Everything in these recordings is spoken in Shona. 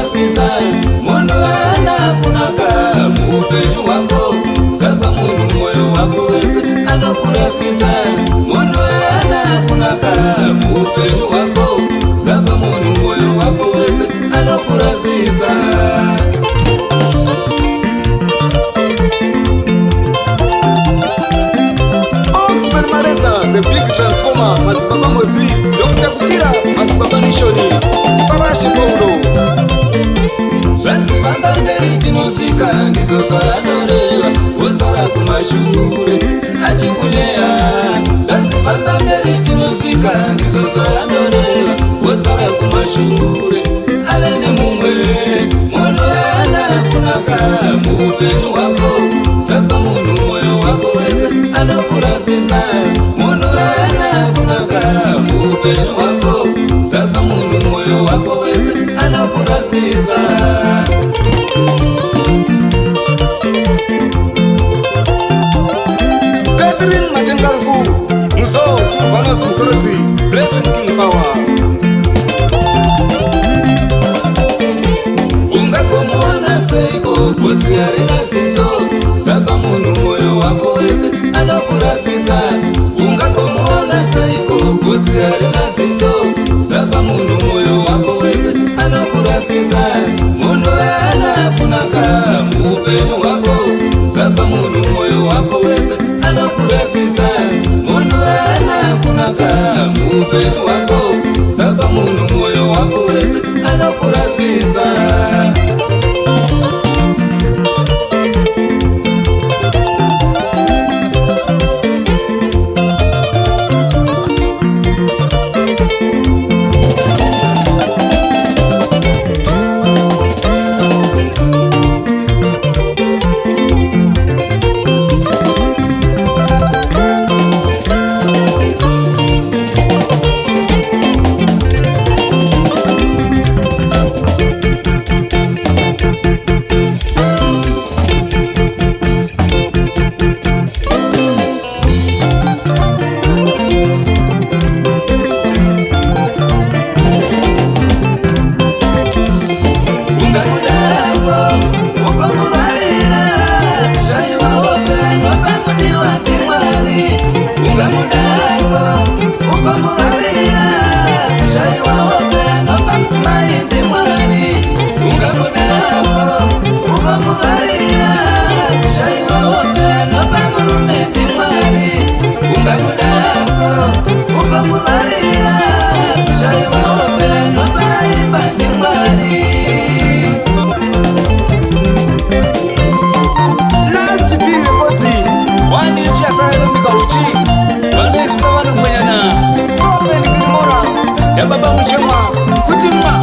anokurasisa munhu anakunaka muupenyu hwako. Saka munhu mwoyo wako wese anokurasisa munhu anakunaka muupenyu hwako. Saka munhu mwoyo wako wese anokurasisa. The big transformer, Matsibaba Mozi, Dr. Kutira, Matsibaba Nishoni, Sparashe Paulo. Zvatsibaba mberi tinosvika ndizvo zvaanoreva, wosara kumashure achikunyeya. Zvatsibaba mberi tinosvika ndizvo zvaanoreva, wosara kumashure ave nemumwe munhu anakunaka muupenyu hwako. Saka munhu mwoyo wako wese anokurasisa munhu anakunaka muupenyu hwako. Saka munhu mwoyo wako wese anokurasisa. Catherine Matengarufu, Muzo Silvanos Musoroti, Blessing King Power. Ungakomuona seiko bvudzi harina ziso. Saka munhu mwoyo wako wese anokurasisa. Ungakomuona seiko bvudzi harina ziso. Saka munhu mwoyo wako wese anokurasisa munhu anakunaka muupenyu hwako. Saka munhu mwoyo wako wese anokurasisa munhu anakunaka muupenyu hwako. Saka munhu mwoyo wako wese anokurasisa. Baba Muchema, kutimma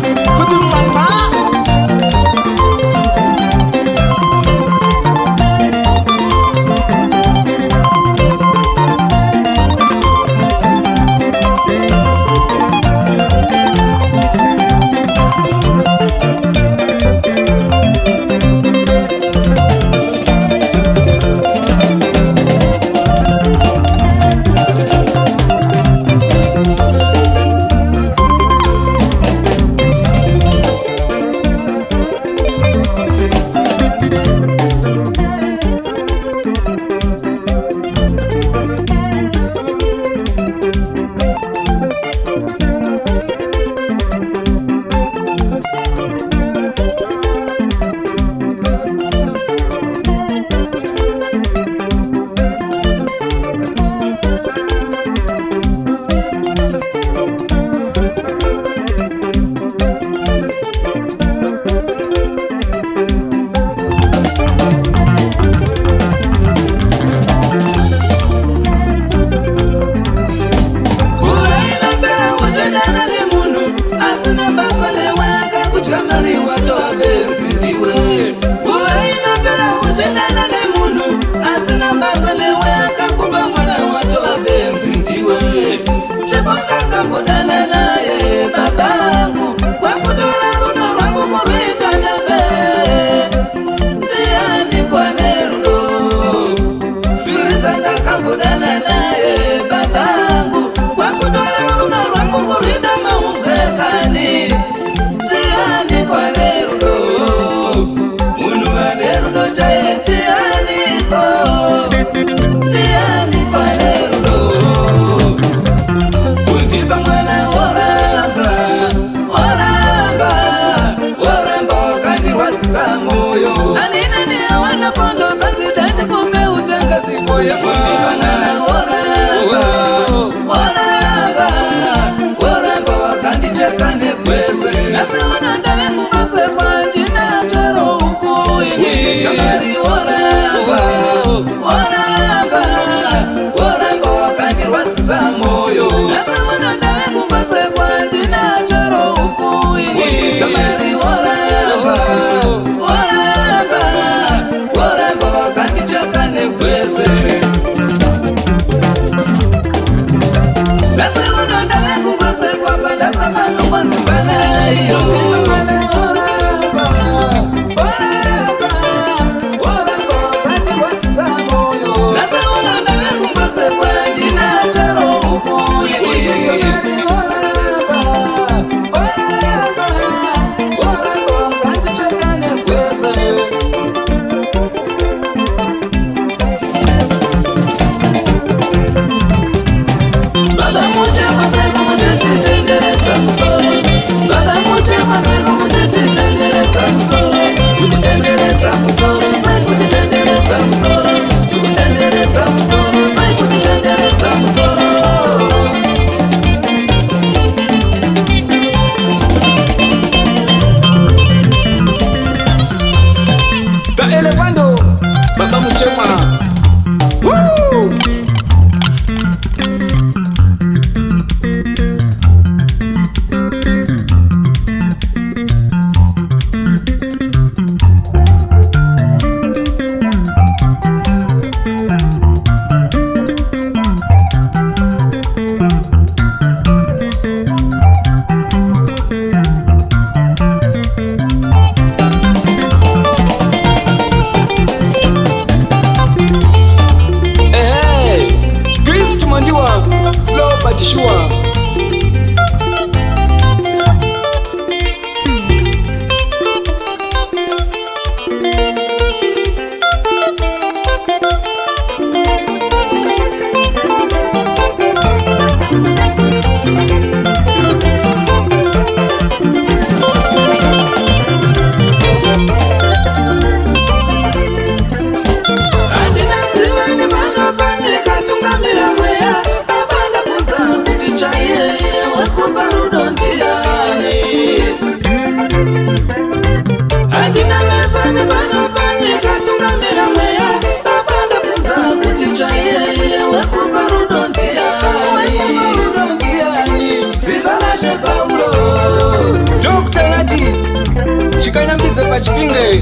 Chipinge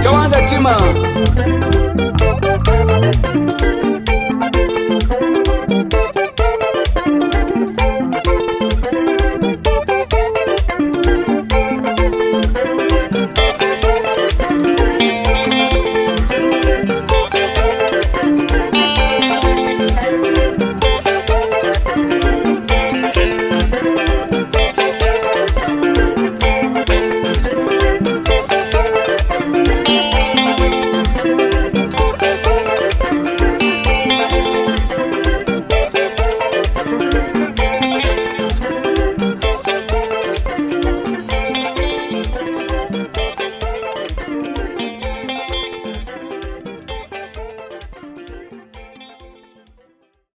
Tawanda Tima